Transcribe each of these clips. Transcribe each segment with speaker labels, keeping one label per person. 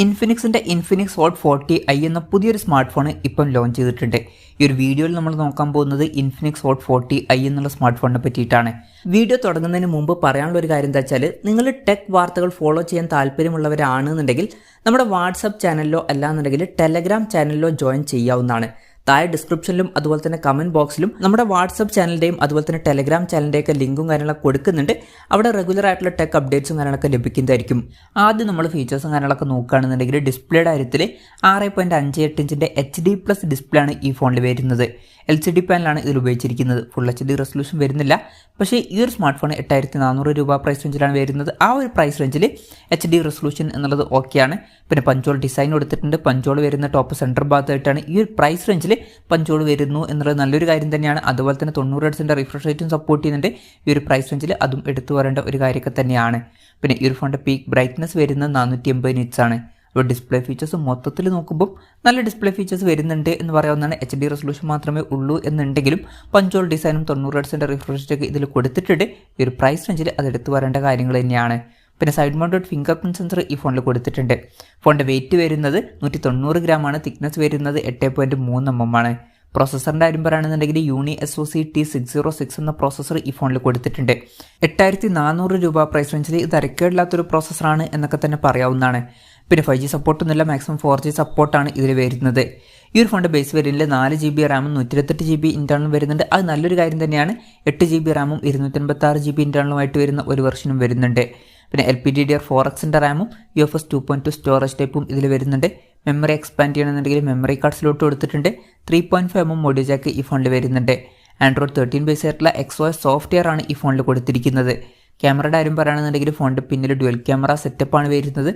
Speaker 1: ഇൻഫിനിക്സിൻ്റെ Infinix hot 40i എന്ന പുതിയൊരു smart phone ഇപ്പം ലോഞ്ച് ചെയ്തിട്ടുണ്ട്. ഈ ഒരു വീഡിയോയിൽ നമ്മൾ നോക്കാൻ പോകുന്നത് ഇൻഫിനിക്സ് ഹോട്ട് 40i എന്നുള്ള സ്മാർട്ട് ഫോണിനെ പറ്റിയിട്ടാണ്. വീഡിയോ തുടങ്ങുന്നതിന് മുമ്പ് പറയാനുള്ള ഒരു കാര്യം എന്താ വെച്ചാൽ, നിങ്ങൾ ടെക് വാർത്തകൾ ഫോളോ ചെയ്യാൻ താല്പര്യമുള്ളവരാണെന്നുണ്ടെങ്കിൽ നമ്മുടെ വാട്സപ്പ് ചാനലിലോ അല്ലാന്നുണ്ടെങ്കിൽ ടെലഗ്രാം ചാനലിലോ ജോയിൻ ചെയ്യാവുന്നതാണ്. താഴെ ഡിസ്ക്രിപ്ഷനിലും അതുപോലെ തന്നെ കമൻറ്റ് ബോക്സിലും നമ്മുടെ വാട്സപ്പ് ചാനലിൻ്റെയും അതുപോലെ തന്നെ ടെലഗ്രാം ചാനലിൻ്റെയൊക്കെ ലിങ്കും കാര്യങ്ങളൊക്കെ കൊടുക്കുന്നുണ്ട്. അവിടെ റെഗുലർ ആയിട്ടുള്ള ടെക് അപ്ഡേറ്റ്സും കാര്യങ്ങളൊക്കെ ലഭിക്കുന്നതായിരിക്കും. ആദ്യം നമ്മൾ ഫീച്ചേഴ്സും കാര്യങ്ങളൊക്കെ നോക്കുകയാണെന്നുണ്ടെങ്കിൽ ഡിസ്പ്ലേയുടെ കാര്യത്തിൽ 6.58 ഇഞ്ചിൻ്റെ HD+ ഡിസ്പ്ലേ ആണ് ഈ ഫോണിൽ വരുന്നത്. LCD പാനലാണ് ഇതിൽ ഉപയോഗിച്ചിരിക്കുന്നത്. ഫുൾ HD റെസൊല്യൂഷൻ വരുന്നില്ല. പക്ഷേ ഈ ഒരു സ്മാർട്ട് ഫോൺ 8400 രൂപ പ്രൈസ് റേഞ്ചിലാണ് വരുന്നത്. ആ ഒരു പ്രൈസ് റേഞ്ചിൽ HD റെസൊല്യൂഷൻ എന്നുള്ളത് ഓക്കെയാണ്. പിന്നെ പഞ്ചോൾ ഡിസൈൻ കൊടുത്തിട്ടുണ്ട്. പഞ്ചോൾ വരുന്ന ടോപ്പ് സെൻറ്റർ ഭാഗത്തായിട്ടാണ് ഈ ഒരു പ്രൈസ് റേഞ്ചിൽ പഞ്ചോൾ വരുന്നു എന്നുള്ളത് നല്ലൊരു കാര്യം തന്നെയാണ്. അതുപോലെ തന്നെ 90 Hz റിഫ്രഷ് റേറ്റും സപ്പോർട്ട് ചെയ്യുന്നുണ്ട് ഈ ഒരു പ്രൈസ് റേഞ്ചിൽ. അതും എടുത്തു വരേണ്ട ഒരു കാര്യമൊക്കെ തന്നെയാണ്. പിന്നെ ഈ ഒരു ഫോണിൻ്റെ പീക്ക് ബ്രൈറ്റ്നസ് വരുന്നത് 480 nits ആണ്. അപ്പോൾ ഡിസ്പ്ലേ ഫീച്ചേഴ്സ് മൊത്തത്തിൽ നോക്കുമ്പോൾ നല്ല ഡിസ്പ്ലേ ഫീച്ചേഴ്സ് വരുന്നുണ്ട് എന്ന് പറയാവുന്നതാണ്. HD റെസൊല്യൂഷൻ മാത്രമേ ഉള്ളൂ എന്നുണ്ടെങ്കിലും പഞ്ചോൾ ഡിസൈനും 90 Hz റിഫ്രഷ് റേറ്റൊക്കെ ഇതിൽ കൊടുത്തിട്ടുണ്ട്. ഈ ഒരു പ്രൈസ് റേഞ്ചിൽ അത് എടുത്തു വരേണ്ട കാര്യങ്ങൾ തന്നെയാണ്. പിന്നെ side mounted finger print sensor ഈ ഫോണിൽ കൊടുത്തിട്ടുണ്ട്. ഫോണിൻ്റെ വെയിറ്റ് വരുന്നത് 190 ഗ്രാമാണ്. തിക്നെസ് വരുന്നത് 8.3 mm ആണ്. പ്രോസസ്സറിൻ്റെ കാര്യം പറയുകയാണെന്നുണ്ടെങ്കിൽ unisoc T606 എന്ന പ്രോസസ്സർ ഈ ഫോണിൽ കൊടുത്തിട്ടുണ്ട്. 8400 രൂപ പ്രൈസ് റേഞ്ചിൽ ഇത് തരക്കേടില്ലാത്തൊരു പ്രോസസ്സറാണ് എന്നൊക്കെ തന്നെ പറയാവുന്നതാണ്. പിന്നെ 5G സപ്പോർട്ടൊന്നുമില്ല, മാക്സിമം 4G സപ്പോർട്ടാണ് ഇതിൽ വരുന്നത്. ഈ ഒരു ഫോണിൻ്റെ ബേസ് വേരിയൻറ്റിൽ 4GB റാമും 128GB ഇൻറ്റേർണൽ വരുന്നുണ്ട്. അത് നല്ലൊരു കാര്യം തന്നെയാണ്. 8GB റാമും 256GB ഇൻറ്റേർണലുമായിട്ട് വരുന്ന ഒരു വെർഷനും വരുന്നുണ്ട്. പിന്നെ LPDDR4Xൻ്റെ റാമും UFS 2.2 സ്റ്റോറേജ് ടൈപ്പും ഇതിൽ വരുന്നുണ്ട്. മെമ്മറി എക്സ്പാൻഡ് ചെയ്യണമെന്നുണ്ടെങ്കിൽ മെമ്മറി കാർഡ് സ്ലോട്ട് കൊടുത്തിട്ടുണ്ട്. 3.5 mm ഓഡിയോ ജാക്ക് ഈ ഫോണിൽ വരുന്നുണ്ട്. Android 13 ബേസ് ആയിട്ടുള്ള XOS സോഫ്റ്റ്വെയർ ആണ് ഈ ഫോണിൽ കൊടുത്തിരിക്കുന്നത്. ക്യാമറയുടെ കാര്യം പറയുകയാണെന്നുണ്ടെങ്കിൽ ഫോണിൻ്റെ പിന്നിൽ ഡ്യുവൽ ക്യാമറ സെറ്റപ്പാണ് വരുന്നത്.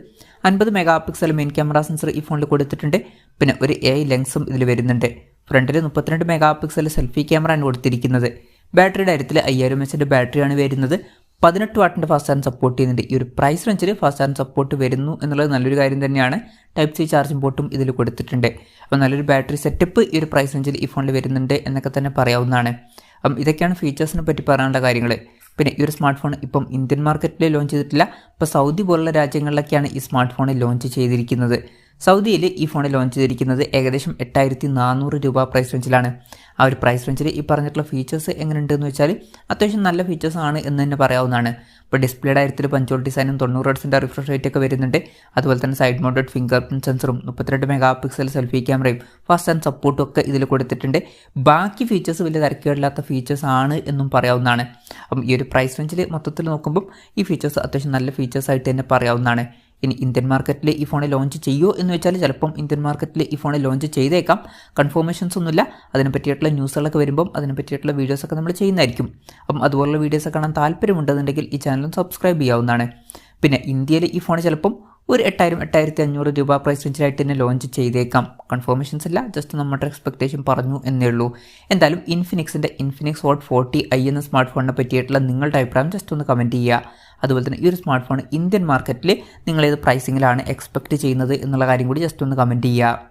Speaker 1: 50 MP മെയിൻ ക്യാമറ സെൻസർ ഈ ഫോണിൽ കൊടുത്തിട്ടുണ്ട്. പിന്നെ ഒരു AI ലെൻസും ഇതിൽ വരുന്നുണ്ട്. ഫ്രണ്ടിൽ 32 MP സെൽഫി ക്യാമറയാണ് കൊടുത്തിരിക്കുന്നത്. ബാറ്ററിയുടെ കാര്യത്തിൽ 5000 mAh ബാറ്ററിയാണ് വരുന്നത്. 18 വാട്ടിൻ്റെ ഫാസ്റ്റ് ചാർജ് സപ്പോർട്ട് ചെയ്യുന്നുണ്ട്. ഈ ഒരു പ്രൈസ് റേഞ്ചിൽ ഫാസ്റ്റ് ചാർജ് സപ്പോർട്ട് വരുന്നു എന്നുള്ളത് നല്ലൊരു കാര്യം തന്നെയാണ്. Type C ചാർജിംഗ് പോർട്ടും ഇതിൽ കൊടുത്തിട്ടുണ്ട്. അപ്പോൾ നല്ലൊരു ബാറ്ററി സെറ്റപ്പ് ഈ ഒരു പ്രൈസ് റേഞ്ചിൽ ഈ ഫോണിൽ വരുന്നുണ്ട് എന്നൊക്കെ തന്നെ പറയാവുന്നതാണ്. അപ്പം ഇതൊക്കെയാണ് ഫീച്ചേഴ്സിനെ പറ്റി പറയാനുള്ള കാര്യങ്ങൾ. പിന്നെ ഈ ഒരു സ്മാർട്ട് ഫോൺ ഇപ്പം ഇന്ത്യൻ മാർക്കറ്റിൽ ലോഞ്ച് ചെയ്തിട്ടില്ല. ഇപ്പോൾ സൗദി പോലുള്ള രാജ്യങ്ങളിലൊക്കെയാണ് ഈ സ്മാർട്ട് ഫോൺ ലോഞ്ച് ചെയ്തിരിക്കുന്നത്. സൗദിയിൽ ഈ ഫോൺ ലോഞ്ച് ചെയ്തിരിക്കുന്നത് ഏകദേശം 8400 രൂപ പ്രൈസ് റേഞ്ചിലാണ്. ആ ഒരു പ്രൈസ് റേഞ്ചിൽ ഈ പറഞ്ഞിട്ടുള്ള ഫീച്ചേഴ്സ് എങ്ങനെയുണ്ടെന്ന് വെച്ചാൽ അത്യാവശ്യം നല്ല ഫീച്ചേഴ്സ് ആണ് എന്ന് തന്നെ പറയാവുന്നതാണ്. ഇപ്പോൾ ഡിസ്പ്ലേയുടെ കാര്യത്തിൽ പഞ്ചോൾ ഡിസൈനും 90 Hz റിഫ്രഷ് റേറ്റ് ഒക്കെ വരുന്നുണ്ട്. അതുപോലെ തന്നെ സൈഡ് മൗണ്ടഡ് ഫിംഗർ പ്രിൻറ്റ് സെൻസറും 32 MP സെൽഫി ക്യാമറയും ഫാസ്റ്റ് ചാർജ് സപ്പോർട്ടും ഒക്കെ ഇതിൽ കൊടുത്തിട്ടുണ്ട്. ബാക്കി ഫീച്ചേഴ്സ് വലിയ തിരക്കേടില്ലാത്ത ഫീച്ചേഴ്സ് ആണ് എന്നും പറയാവുന്നതാണ്. അപ്പം ഈ ഒരു പ്രൈസ് റേഞ്ചിൽ മൊത്തത്തിൽ നോക്കുമ്പം ഈ ഫീച്ചേഴ്സ് അത്യാവശ്യം നല്ല ഫീച്ചേഴ്സ് ആയിട്ട് തന്നെ പറയാവുന്നതാണ്. ഇനി ഇന്ത്യൻ മാർക്കറ്റിൽ ഈ ഫോൺ ലോഞ്ച് ചെയ്യുമോ എന്ന് വെച്ചാൽ ചിലപ്പം ഇന്ത്യൻ മാർക്കറ്റിൽ ഈ ഫോൺ ലോഞ്ച് ചെയ്തേക്കാം. കൺഫർമേഷൻസ് ഒന്നുമില്ല. അതിനെ പറ്റിയിട്ടുള്ള ന്യൂസുകളൊക്കെ വരുമ്പം അതിനെ പറ്റിയിട്ടുള്ള വീഡിയോസൊക്കെ നമ്മൾ ചെയ്യുന്നതായിരിക്കും. അപ്പം അതുപോലുള്ള വീഡിയോസ് കാണാൻ താല്പര്യമുണ്ടെന്നുണ്ടെങ്കിൽ ഈ ചാനലും സബ്സ്ക്രൈബ് ചെയ്യാവുന്നതാണ്. പിന്നെ ഇന്ത്യയിൽ ഈ ഫോൺ ചിലപ്പം ഒരു 8000-8500 രൂപ പ്രൈസ് റേഞ്ചിലായിട്ട് തന്നെ ലോഞ്ച് ചെയ്തേക്കാം. കൺഫർമേഷൻസ് ഇല്ല, ജസ്റ്റ് നമ്മുടെ എക്സ്പെക്ടേഷൻ പറഞ്ഞു എന്നേ ഉള്ളൂ. എന്തായാലും ഇൻഫിനിക്സ് ഹോട്ട് 40i എന്ന സ്മാർട്ട് ഫോണിനെ പറ്റിയിട്ടുള്ള നിങ്ങളുടെ അഭിപ്രായം ജസ്റ്റ് ഒന്ന് കമൻറ്റ് ചെയ്യുക. അതുപോലെ തന്നെ ഈ ഒരു സ്മാർട്ട് ഫോൺ ഇന്ത്യൻ മാർക്കറ്റിൽ നിങ്ങളേത് പ്രൈസിങ്ങിലാണ് എക്സ്പെക്റ്റ് ചെയ്യുന്നത് എന്നുള്ള കാര്യം കൂടി ജസ്റ്റ് ഒന്ന് കമൻറ്റ് ചെയ്യുക.